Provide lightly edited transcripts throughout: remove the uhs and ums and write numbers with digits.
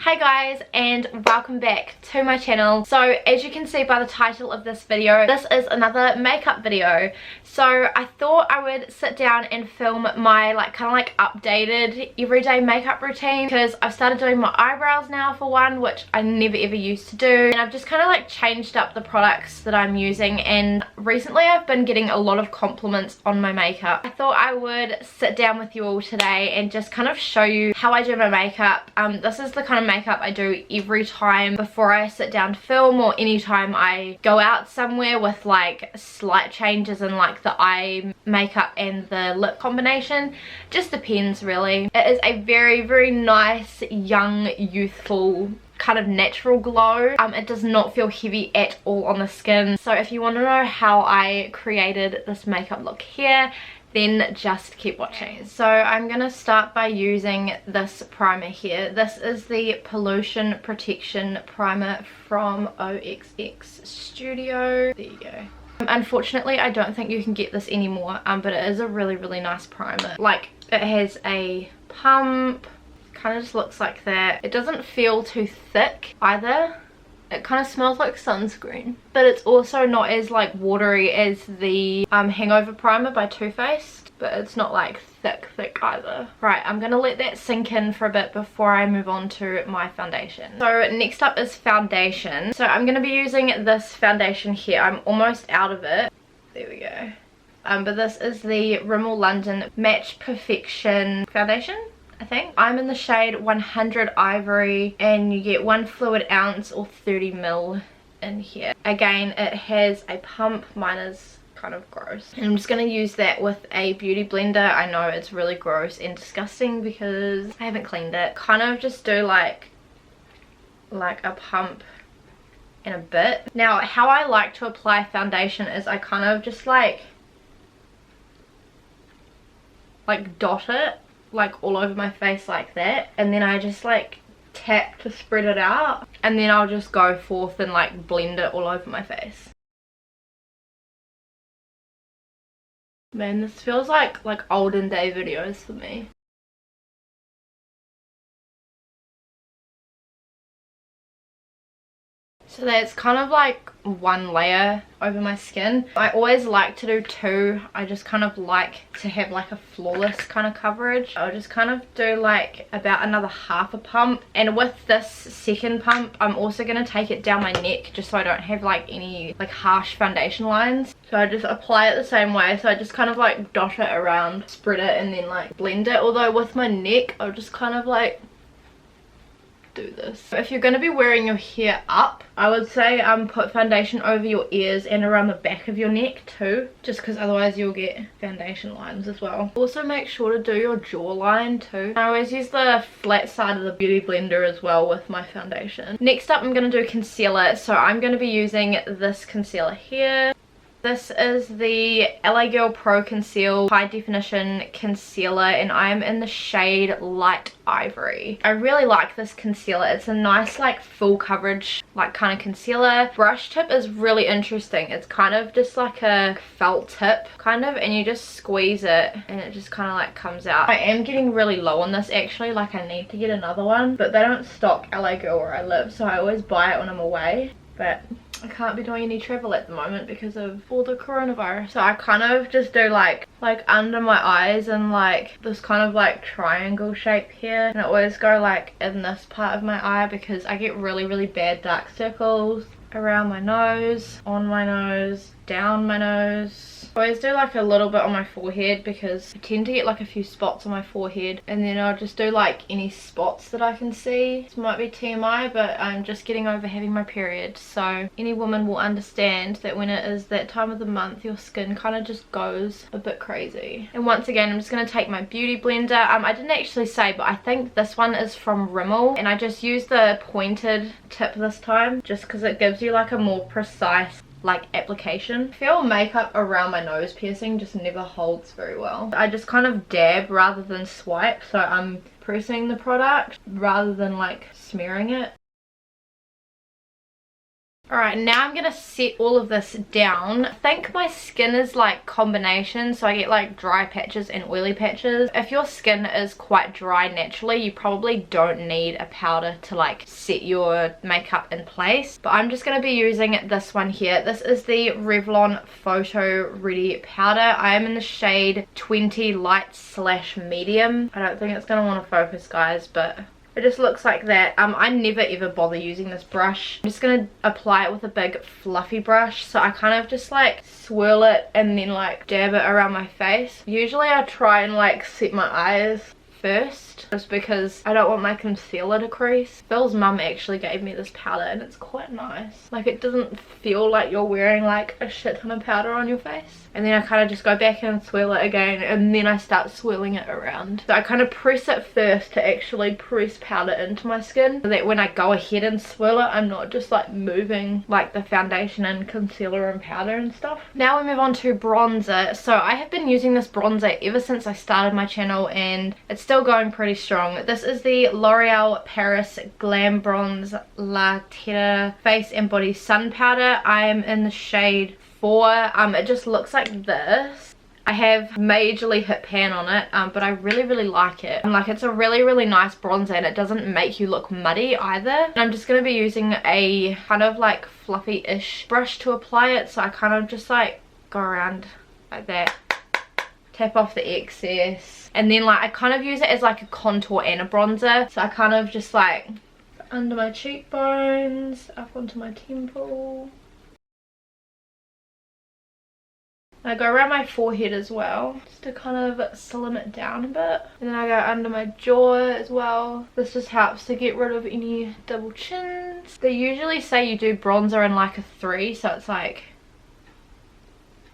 Hi guys, and welcome back to my channel. So as you can see by the title of this video, this is another makeup video. So I thought I would sit down and film my kind of updated everyday makeup routine, because I've started doing my eyebrows now for one, which I never ever used to do, and I've just kind of changed up the products that I'm using, and recently I've been getting a lot of compliments on my makeup. I thought I would sit down with you all today and just kind of show you how I do my makeup. This is the kind of makeup I do every time before I sit down to film, or anytime I go out somewhere with slight changes in the eye makeup and the lip combination. Just depends really. It is a very nice, young, youthful kind of natural glow. It does not feel heavy at all on the skin. So if you want to know how I created this makeup look here, then just keep watching. So I'm gonna start by using this primer here. This is the Pollution Protection Primer from OXX Studio. There you go. Unfortunately, I don't think you can get this anymore, but it is a really nice primer. It has a pump, kind of just looks like that. It doesn't feel too thick either. It kind of smells like sunscreen, but it's also not as watery as the Hangover Primer by Too Faced, but it's not thick either. Right, I'm gonna let that sink in for a bit before I move on to my foundation. So next up is foundation. So I'm gonna be using this foundation here. I'm almost out of it. There we go. But this is the Rimmel London Match Perfection foundation, I think. I'm in the shade 100 Ivory, and you get 1 fluid ounce or 30 ml in here. Again, it has a pump. Mine is kind of gross, and I'm just going to use that with a beauty blender. I know it's really gross and disgusting because I haven't cleaned it. Kind of just do like a pump and a bit. Now how I like to apply foundation is I kind of just dot it all over my face like that, and then I just tap to spread it out, and then I'll just go forth and blend it all over my face. Man, this feels like olden day videos for me. So that's kind of one layer over my skin. I always like to do two. I just kind of like to have a flawless kind of coverage. I'll just kind of do about another half a pump, and with this second pump I'm also going to take it down my neck just so I don't have any harsh foundation lines. So I just apply it the same way. So I just kind of dot it around, spread it, and then blend it. Although with my neck I'll just kind of do this. If you're going to be wearing your hair up, I would say put foundation over your ears and around the back of your neck too, just because otherwise you'll get foundation lines as well. Also make sure to do your jawline too. I always use the flat side of the beauty blender as well with my foundation. Next up I'm going to do concealer. So I'm going to be using this concealer here. This is the LA Girl Pro Conceal High Definition Concealer, and I'm in the shade Light Ivory. I really like this concealer. It's a nice full coverage kind of concealer. Brush tip is really interesting. It's kind of just a felt tip kind of, and you just squeeze it and it just kind of comes out. I am getting really low on this actually. I need to get another one, but they don't stock LA Girl where I live, so I always buy it when I'm away. But I can't be doing any travel at the moment because of all the coronavirus. So I kind of just do under my eyes and this kind of triangle shape here. And I always go in this part of my eye because I get really bad dark circles around my nose, on my nose, down my nose. I always do a little bit on my forehead because I tend to get a few spots on my forehead, and then I'll just do any spots that I can see. This might be TMI, but I'm just getting over having my period, so any woman will understand that when it is that time of the month your skin kind of just goes a bit crazy. And once again I'm just going to take my beauty blender. I didn't actually say, but I think this one is from Rimmel, and I just used the pointed tip this time just because it gives you a more precise application. I feel makeup around my nose piercing just never holds very well. I just kind of dab rather than swipe, so I'm pressing the product rather than smearing it. Alright, now I'm gonna set all of this down. I think my skin is like combination, so I get like dry patches and oily patches. If your skin is quite dry naturally, you probably don't need a powder to like set your makeup in place. But I'm just gonna be using this one here. This is the Revlon Photoready powder. I am in the shade 20 light / medium. I don't think it's gonna want to focus, guys, but it just looks like that. I never ever bother using this brush. I'm just gonna apply it with a big fluffy brush. So I kind of just like swirl it and then like dab it around my face. Usually I try and like set my eyes first, just because I don't want my concealer to crease. Phil's mum actually gave me this powder and it's quite nice. Like, it doesn't feel like you're wearing like a shit ton of powder on your face. And then I kind of just go back and swirl it again, and then I start swirling it around. So I kind of press it first to actually press powder into my skin, so that when I go ahead and swirl it, I'm not just like moving like the foundation and concealer and powder and stuff. Now we move on to bronzer. So I have been using this bronzer ever since I started my channel, and it's still going pretty strong. This is the L'Oreal Paris Glam Bronze La Terra Face and Body Sun Powder. I am in the shade 4. It just looks like this. I have majorly hit pan on it, but I really like it. Like, it's a really nice bronzer, and it doesn't make you look muddy either. And I'm just going to be using a kind of like fluffy-ish brush to apply it. So I kind of just like go around like that, tap off the excess, and then like I kind of use it as like a contour and a bronzer. So I kind of just like under my cheekbones, up onto my temple. I go around my forehead as well, just to kind of slim it down a bit. And then I go under my jaw as well. This just helps to get rid of any double chins. They usually say you do bronzer in like a 3, so it's like,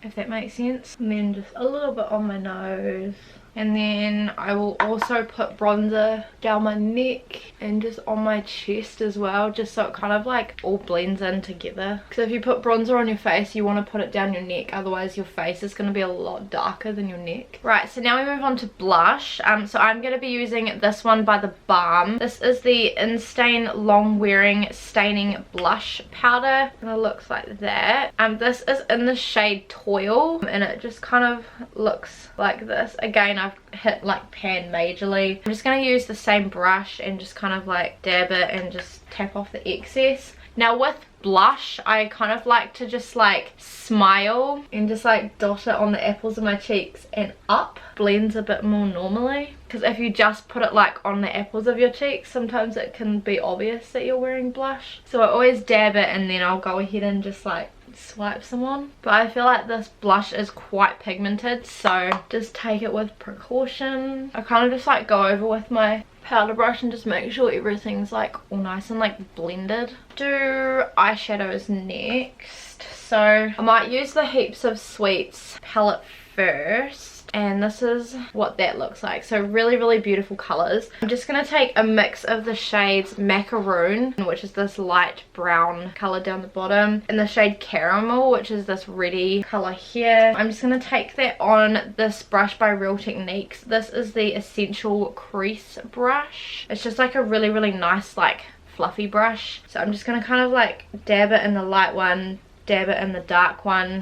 if that makes sense. And then just a little bit on my nose. And then I will also put bronzer down my neck and just on my chest as well, just so it kind of like all blends in together. Because if you put bronzer on your face, you want to put it down your neck, otherwise your face is going to be a lot darker than your neck. Right, so now we move on to blush. So I'm going to be using this one by the Balm. This is the Instain Long Wearing Staining Blush Powder, and it looks like that. This is in the shade Toile, and it just kind of looks like this. Again, I've hit like pan majorly. I'm just going to use the same brush and just kind of like dab it and just tap off the excess. Now with blush, I kind of like to just like smile and just like dot it on the apples of my cheeks and up. Blends a bit more normally, because if you just put it like on the apples of your cheeks, sometimes it can be obvious that you're wearing blush. So I always dab it and then I'll go ahead and just like swipe some on. But I feel like this blush is quite pigmented, so just take it with precaution. I kind of just like go over with my powder brush and just make sure everything's like all nice and like blended. Do eyeshadows next. So I might use the Heaps of Sweets palette first. And this is what that looks like. So really beautiful colors. I'm just going to take a mix of the shades Macaroon, which is this light brown color down the bottom, and the shade Caramel, which is this reddy color here. I'm just going to take that on this brush by Real Techniques. This is the Essential Crease brush. It's just like a really nice like fluffy brush. So I'm just going to kind of like dab it in the light one, dab it in the dark one,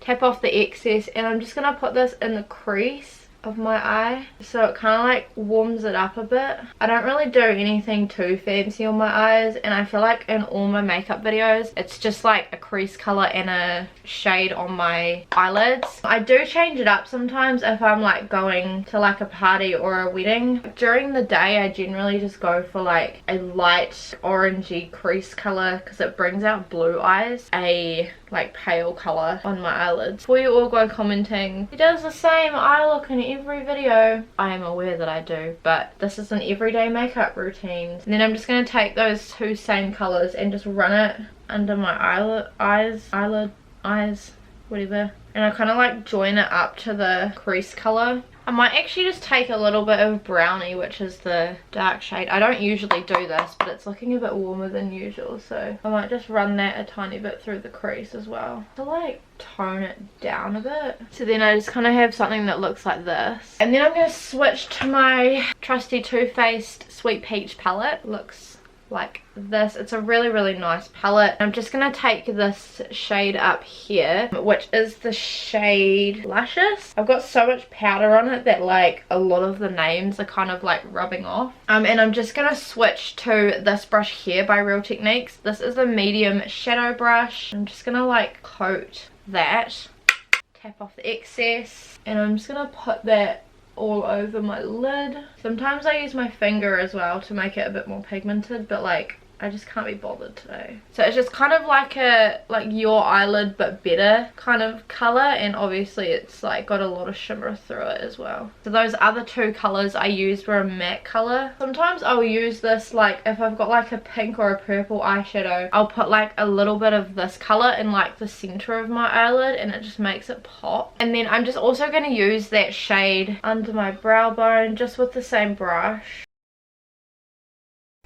tap off the excess, and I'm just going to put this in the crease of my eye, so it kind of like warms it up a bit. I don't really do anything too fancy on my eyes, and I feel like in all my makeup videos it's just like a crease color and a shade on my eyelids. I do change it up sometimes if I'm like going to like a party or a wedding. During the day I generally just go for like a light orangey crease color because it brings out blue eyes, a like pale color on my eyelids. Before you all go commenting, he does the same eye look in every video, I am aware that I do, but this is an everyday makeup routine. And then I'm just going to take those two same colors and just run it under my eyes, whatever, and I kind of like join it up to the crease color. I might actually just take a little bit of Brownie, which is the dark shade. I don't usually do this, but it's looking a bit warmer than usual, so I might just run that a tiny bit through the crease as well to like tone it down a bit. So then I just kind of have something that looks like this. And then I'm going to switch to my trusty Too Faced Sweet Peach palette. Looks like this. It's a really nice palette. I'm just gonna take this shade up here, which is the shade Luscious. I've got so much powder on it that like a lot of the names are kind of like rubbing off. And I'm just gonna switch to this brush here by Real Techniques. This is a medium shadow brush. I'm just gonna like coat that, tap off the excess, and I'm just gonna put that all over my lid. Sometimes I use my finger as well to make it a bit more pigmented, but like I just can't be bothered today. So it's just kind of like a your eyelid but better kind of color, and obviously it's like got a lot of shimmer through it as well. So those other two colors I used were a matte color. Sometimes I'll use this like if I've got like a pink or a purple eyeshadow, I'll put like a little bit of this color in like the center of my eyelid and it just makes it pop. And then I'm just also going to use that shade under my brow bone just with the same brush.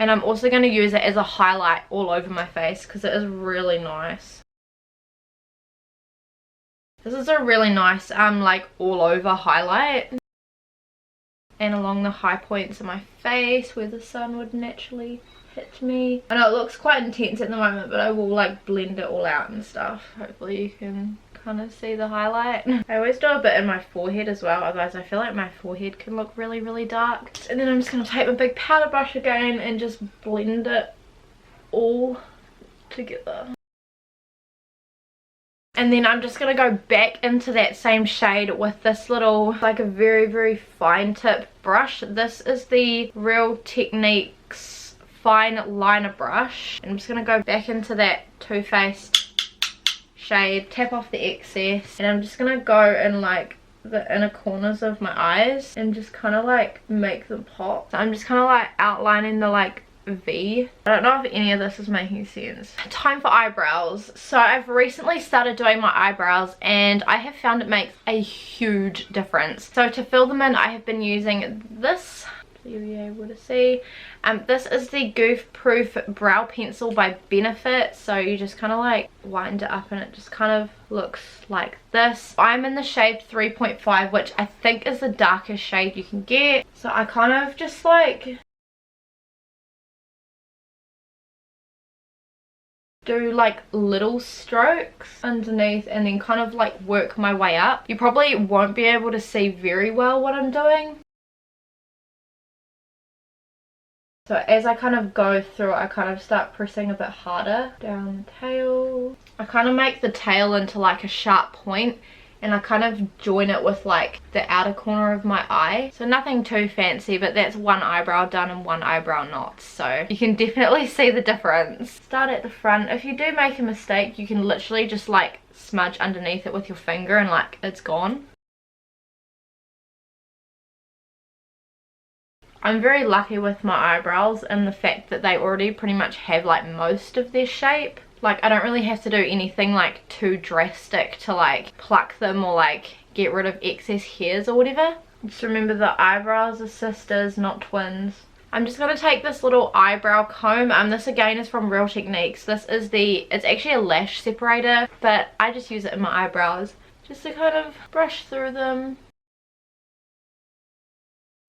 And I'm also going to use it as a highlight all over my face because it is really nice. This is a really nice like all over highlight. And along the high points of my face where the sun would naturally hit me. I know it looks quite intense at the moment, but I will like blend it all out and stuff. Hopefully you can kind of see the highlight. I always do a bit in my forehead as well, otherwise I feel like my forehead can look really dark. And then I'm just going to take my big powder brush again and just blend it all together. And then I'm just going to go back into that same shade with this little, like a very fine tip brush. This is the Real Techniques fine liner brush. I'm just going to go back into that Too Faced shade, tap off the excess, and I'm just gonna go in like the inner corners of my eyes and just kind of like make them pop. So I'm just kind of like outlining the like V. I don't know if any of this is making sense. Time for eyebrows. So I've recently started doing my eyebrows and I have found it makes a huge difference. So to fill them in, I have been using this. You'll be able to see. This is the Goof Proof Brow Pencil by Benefit. So you just kind of like wind it up and it just kind of looks like this. I'm in the shade 3.5, which I think is the darkest shade you can get. So I kind of just like do like little strokes underneath and then kind of like work my way up. You probably won't be able to see very well what I'm doing. So as I kind of go through, I kind of start pressing a bit harder down the tail. I kind of make the tail into like a sharp point and I kind of join it with like the outer corner of my eye. So nothing too fancy, but that's one eyebrow done and one eyebrow not. So you can definitely see the difference. Start at the front. If you do make a mistake, you can literally just like smudge underneath it with your finger and like it's gone. I'm very lucky with my eyebrows and the fact that they already pretty much have like most of their shape. Like I don't really have to do anything like too drastic to like pluck them or like get rid of excess hairs or whatever. Just remember the eyebrows are sisters, not twins. I'm just going to take this little eyebrow comb. This again is from Real Techniques. This is it's actually a lash separator, but I just use it in my eyebrows just to kind of brush through them.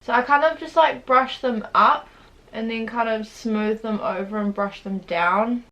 So I kind of just like brush them up and then kind of smooth them over and brush them down.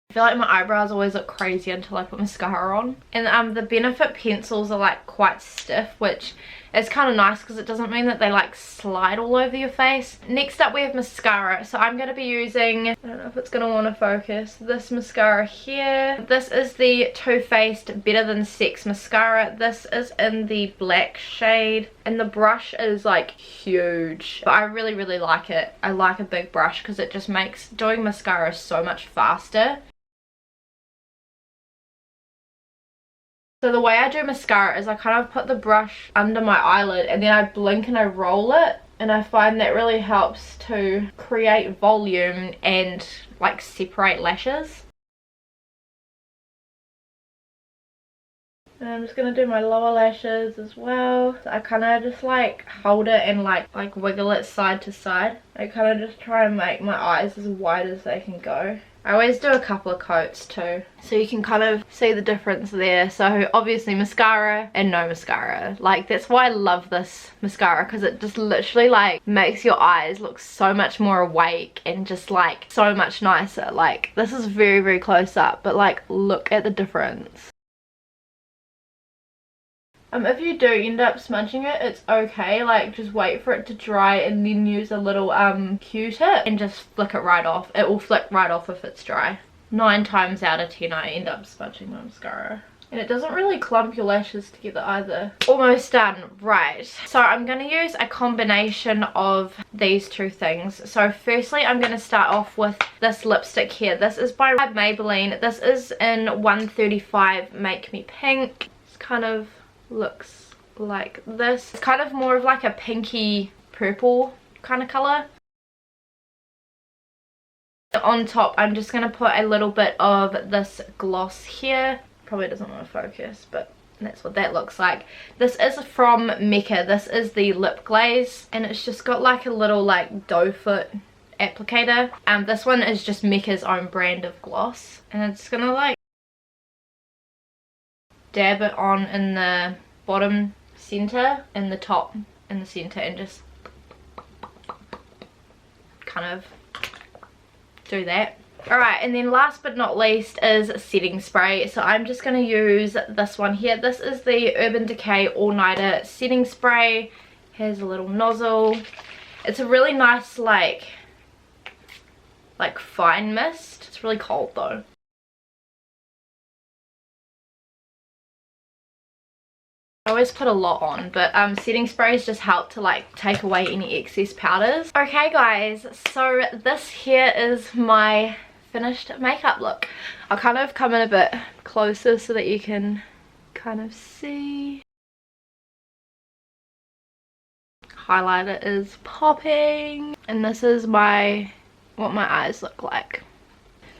I feel like my eyebrows always look crazy until I put mascara on. And the Benefit pencils are like quite stiff, which is kind of nice because it doesn't mean that they like slide all over your face. Next up we have mascara. So I'm going to be using, I don't know if it's going to want to focus, this mascara here. This is the Too Faced Better Than Sex mascara. This is in the black shade and the brush is like huge. But I really like it. I like a big brush because it just makes doing mascara so much faster. So the way I do mascara is I kind of put the brush under my eyelid and then I blink and I roll it, and I find that really helps to create volume and like separate lashes. And I'm just going to do my lower lashes as well. So I kind of just like hold it and like wiggle it side to side. I kind of just try and make my eyes as wide as they can go. I always do a couple of coats too, so you can kind of see the difference there. So obviously mascara and no mascara. Like, that's why I love this mascara, because it just literally like makes your eyes look so much more awake and just like so much nicer. Like, this is very, very close up, but like look at the difference. If you do end up smudging it, it's okay. Like, just wait for it to dry and then use a little Q-tip and just flick it right off. It will flick right off if it's dry. 9 times out of 10 I end up smudging my mascara. And it doesn't really clump your lashes together either. Almost done. Right. So I'm going to use a combination of these two things. So firstly, I'm going to start off with this lipstick here. This is by Maybelline. This is in 135 Make Me Pink. It's kind of looks like this. It's kind of more of like a pinky purple kind of color. On top, I'm just going to put a little bit of this gloss here. Probably doesn't want to focus, but that's what that looks like. This is from Mecca. This is the lip glaze, and it's just got like a little like doe foot applicator. This one is just Mecca's own brand of gloss, and it's gonna like dab it on in the bottom center and the top in the center, and just kind of do that. Alright, and then last but not least is setting spray. So I'm just going to use this one here. This is the Urban Decay All Nighter setting spray. Here's a little nozzle. It's a really nice like fine mist. It's really cold though. I always put a lot on, but setting sprays just help to like take away any excess powders. Okay guys, so this here is my finished makeup look. I'll kind of come in a bit closer so that you can kind of see. Highlighter is popping, and this is what my eyes look like.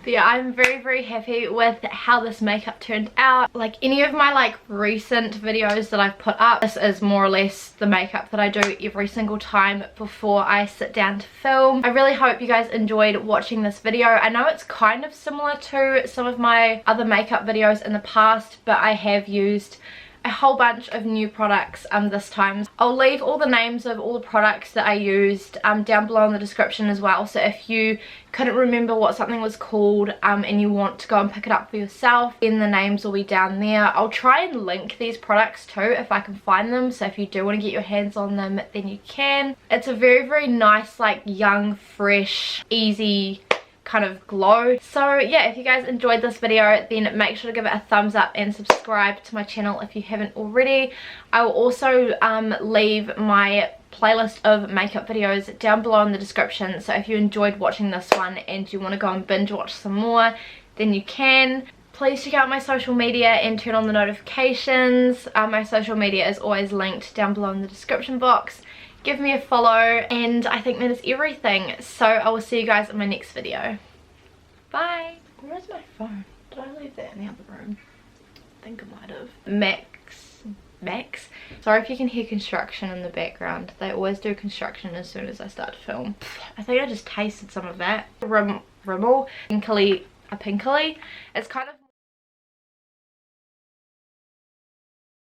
But yeah, I'm very, very happy with how this makeup turned out. Like any of my like recent videos that I've put up, this is more or less the makeup that I do every single time before I sit down to film. I really hope you guys enjoyed watching this video. I know it's kind of similar to some of my other makeup videos in the past, but I have used a whole bunch of new products this time. I'll leave all the names of all the products that I used down below in the description as well, so if you couldn't remember what something was called and you want to go and pick it up for yourself, then the names will be down there. I'll try and link these products too if I can find them, so if you do want to get your hands on them then you can. It's a very, very nice like young, fresh, easy kind of glow. So yeah, if you guys enjoyed this video then make sure to give it a thumbs up and subscribe to my channel if you haven't already. I will also leave my playlist of makeup videos down below in the description, so if you enjoyed watching this one and you want to go and binge watch some more then you can. Please check out my social media and turn on the notifications. My social media is always linked down below in the description box. Give me a follow, and I think that is everything. So I will see you guys in my next video. Bye. Where is my phone? Did I leave that in the other room? I think I might have. Max. Sorry if you can hear construction in the background. They always do construction as soon as I start to film. I think I just tasted some of that. Rimmel, pinkly. It's kind of